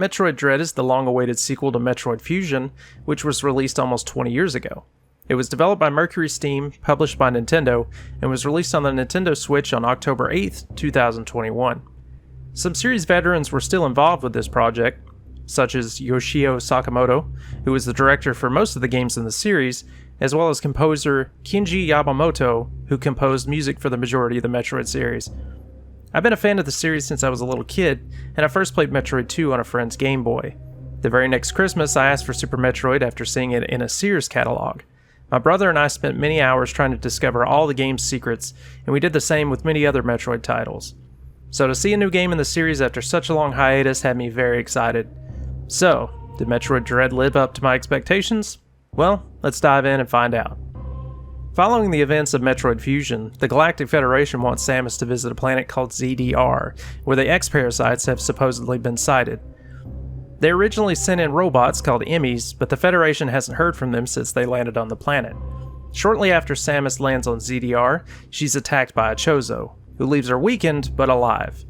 Metroid Dread is the long-awaited sequel to Metroid Fusion, which was released almost 20 years ago. It was developed by Mercury Steam, published by Nintendo, and was released on the Nintendo Switch on October 8, 2021. Some series veterans were still involved with this project, such as Yoshio Sakamoto, who was the director for most of the games in the series, as well as composer Kinji Yamamoto, who composed music for the majority of the Metroid series. I've been a fan of the series since I was a little kid, and I first played Metroid 2 on a friend's Game Boy. The very next Christmas, I asked for Super Metroid after seeing it in a Sears catalog. My brother and I spent many hours trying to discover all the game's secrets, and we did the same with many other Metroid titles. So to see a new game in the series after such a long hiatus had me very excited. So, did Metroid Dread live up to my expectations? Well, let's dive in and find out. Following the events of Metroid Fusion, the Galactic Federation wants Samus to visit a planet called ZDR, where the X-Parasites have supposedly been sighted. They originally sent in robots called Emmys, but the Federation hasn't heard from them since they landed on the planet. Shortly after Samus lands on ZDR, she's attacked by a Chozo, who leaves her weakened but alive.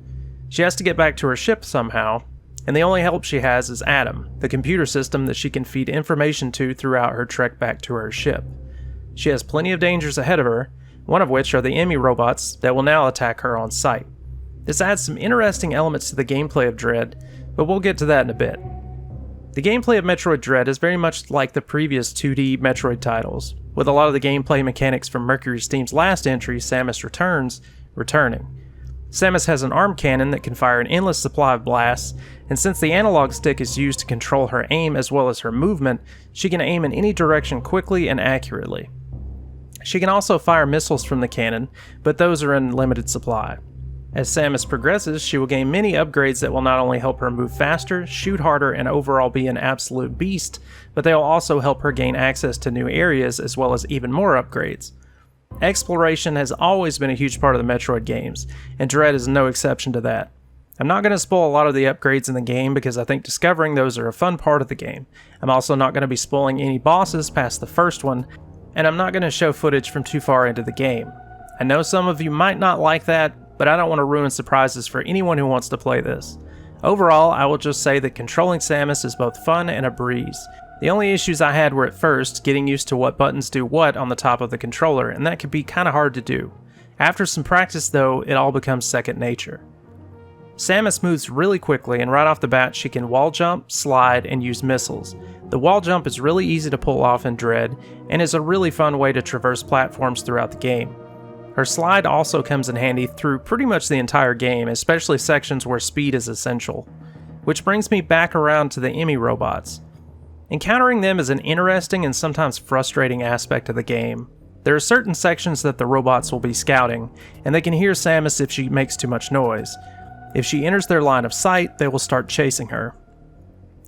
She has to get back to her ship somehow, and the only help she has is Adam, the computer system that she can feed information to throughout her trek back to her ship. She has plenty of dangers ahead of her, one of which are the Emmy robots that will now attack her on sight. This adds some interesting elements to the gameplay of Dread, but we'll get to that in a bit. The gameplay of Metroid Dread is very much like the previous 2D Metroid titles, with a lot of the gameplay mechanics from Mercury Steam's last entry, Samus Returns, returning. Samus has an arm cannon that can fire an endless supply of blasts, and since the analog stick is used to control her aim as well as her movement, she can aim in any direction quickly and accurately. She can also fire missiles from the cannon, but those are in limited supply. As Samus progresses, she will gain many upgrades that will not only help her move faster, shoot harder, and overall be an absolute beast, but they will also help her gain access to new areas as well as even more upgrades. Exploration has always been a huge part of the Metroid games, and Dread is no exception to that. I'm not going to spoil a lot of the upgrades in the game because I think discovering those are a fun part of the game. I'm also not going to be spoiling any bosses past the first one, and I'm not going to show footage from too far into the game. I know some of you might not like that, but I don't want to ruin surprises for anyone who wants to play this. Overall, I will just say that controlling Samus is both fun and a breeze. The only issues I had were at first, getting used to what buttons do what on the top of the controller, and that could be kinda hard to do. After some practice though, it all becomes second nature. Samus moves really quickly, and right off the bat she can wall jump, slide, and use missiles. The wall jump is really easy to pull off in Dread, and is a really fun way to traverse platforms throughout the game. Her slide also comes in handy through pretty much the entire game, especially sections where speed is essential. Which brings me back around to the Emmy robots. Encountering them is an interesting and sometimes frustrating aspect of the game. There are certain sections that the robots will be scouting, and they can hear Samus if she makes too much noise. If she enters their line of sight, they will start chasing her.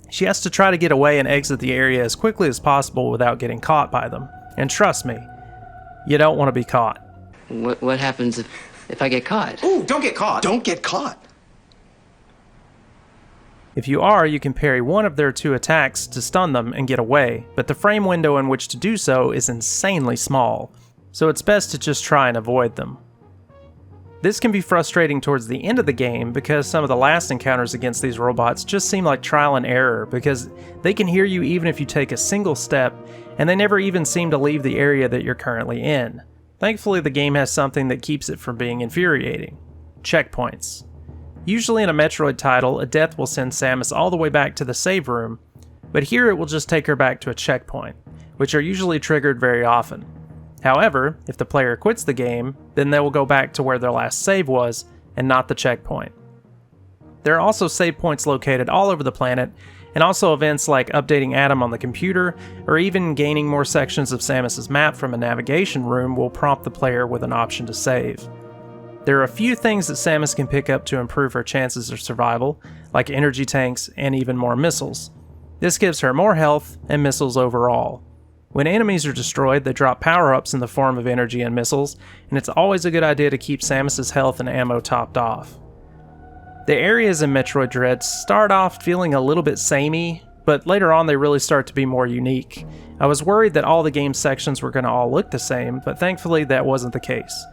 She has to try to get away and exit the area as quickly as possible without getting caught by them. And trust me, you don't want to be caught. What happens if I get caught? Ooh, don't get caught. Don't get caught. If you are, you can parry one of their two attacks to stun them and get away, but the frame window in which to do so is insanely small, so it's best to just try and avoid them. This can be frustrating towards the end of the game because some of the last encounters against these robots just seem like trial and error because they can hear you even if you take a single step, and they never even seem to leave the area that you're currently in. Thankfully, the game has something that keeps it from being infuriating: checkpoints. Usually in a Metroid title, a death will send Samus all the way back to the save room, but here it will just take her back to a checkpoint, which are usually triggered very often. However, if the player quits the game, then they will go back to where their last save was, and not the checkpoint. There are also save points located all over the planet, and also events like updating Adam on the computer, or even gaining more sections of Samus's map from a navigation room will prompt the player with an option to save. There are a few things that Samus can pick up to improve her chances of survival, like energy tanks and even more missiles. This gives her more health and missiles overall. When enemies are destroyed, they drop power-ups in the form of energy and missiles, and it's always a good idea to keep Samus's health and ammo topped off. The areas in Metroid Dread start off feeling a little bit samey, but later on they really start to be more unique. I was worried that all the game sections were going to all look the same, but thankfully that wasn't the case.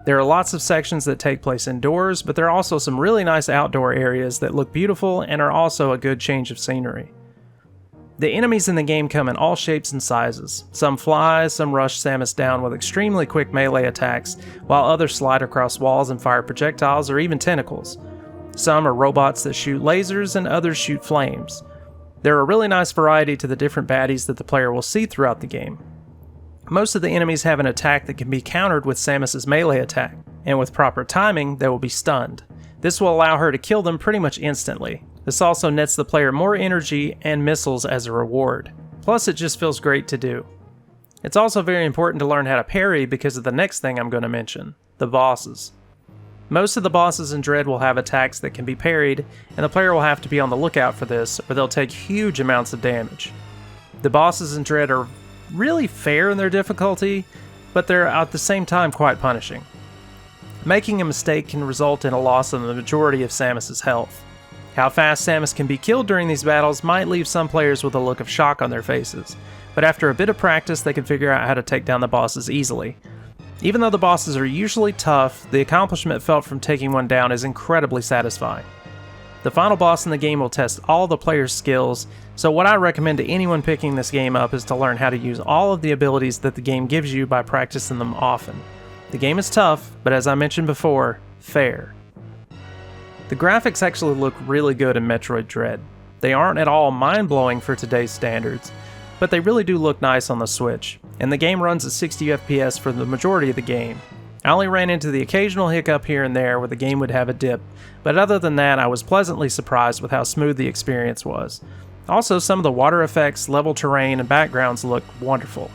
There are lots of sections that take place indoors, but there are also some really nice outdoor areas that look beautiful and are also a good change of scenery. The enemies in the game come in all shapes and sizes. Some fly, some rush Samus down with extremely quick melee attacks, while others slide across walls and fire projectiles or even tentacles. Some are robots that shoot lasers and others shoot flames. There are a really nice variety to the different baddies that the player will see throughout the game. Most of the enemies have an attack that can be countered with Samus's melee attack, and with proper timing, they will be stunned. This will allow her to kill them pretty much instantly. This also nets the player more energy and missiles as a reward. Plus, it just feels great to do. It's also very important to learn how to parry because of the next thing I'm going to mention, the bosses. Most of the bosses in Dread will have attacks that can be parried, and the player will have to be on the lookout for this, or they'll take huge amounts of damage. The bosses in Dread are really fair in their difficulty, but they're at the same time quite punishing. Making a mistake can result in a loss of the majority of Samus's health. How fast Samus can be killed during these battles might leave some players with a look of shock on their faces, but after a bit of practice they can figure out how to take down the bosses easily. Even though the bosses are usually tough, the accomplishment felt from taking one down is incredibly satisfying. The final boss in the game will test all the players' skills, so what I recommend to anyone picking this game up is to learn how to use all of the abilities that the game gives you by practicing them often. The game is tough, but as I mentioned before, fair. The graphics actually look really good in Metroid Dread. They aren't at all mind-blowing for today's standards, but they really do look nice on the Switch, and the game runs at 60 FPS for the majority of the game. I only ran into the occasional hiccup here and there where the game would have a dip, but other than that I was pleasantly surprised with how smooth the experience was. Also, some of the water effects, level terrain, and backgrounds look wonderful.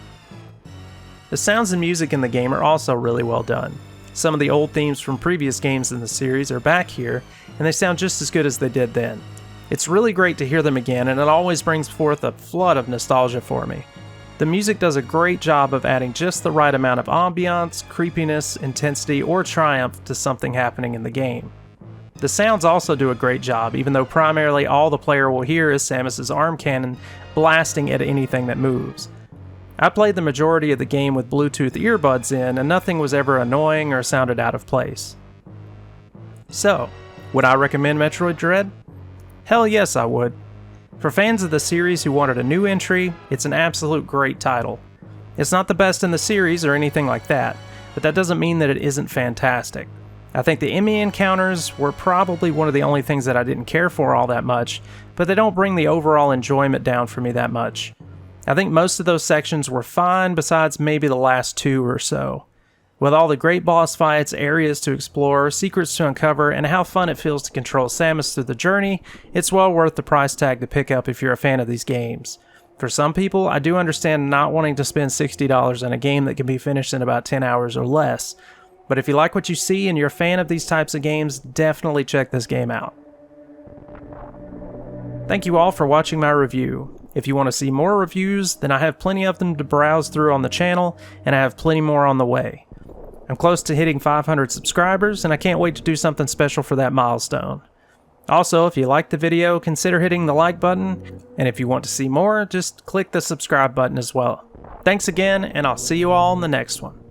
The sounds and music in the game are also really well done. Some of the old themes from previous games in the series are back here, and they sound just as good as they did then. It's really great to hear them again, and it always brings forth a flood of nostalgia for me. The music does a great job of adding just the right amount of ambiance, creepiness, intensity, or triumph to something happening in the game. The sounds also do a great job, even though primarily all the player will hear is Samus's arm cannon blasting at anything that moves. I played the majority of the game with Bluetooth earbuds in, and nothing was ever annoying or sounded out of place. So, would I recommend Metroid Dread? Hell yes, I would. For fans of the series who wanted a new entry, it's an absolute great title. It's not the best in the series or anything like that, but that doesn't mean that it isn't fantastic. I think the enemy encounters were probably one of the only things that I didn't care for all that much, but they don't bring the overall enjoyment down for me that much. I think most of those sections were fine besides maybe the last two or so. With all the great boss fights, areas to explore, secrets to uncover, and how fun it feels to control Samus through the journey, it's well worth the price tag to pick up if you're a fan of these games. For some people, I do understand not wanting to spend $60 on a game that can be finished in about 10 hours or less, but if you like what you see and you're a fan of these types of games, definitely check this game out. Thank you all for watching my review. If you want to see more reviews, then I have plenty of them to browse through on the channel, and I have plenty more on the way. I'm close to hitting 500 subscribers, and I can't wait to do something special for that milestone. Also, if you liked the video, consider hitting the like button, and if you want to see more, just click the subscribe button as well. Thanks again, and I'll see you all in the next one.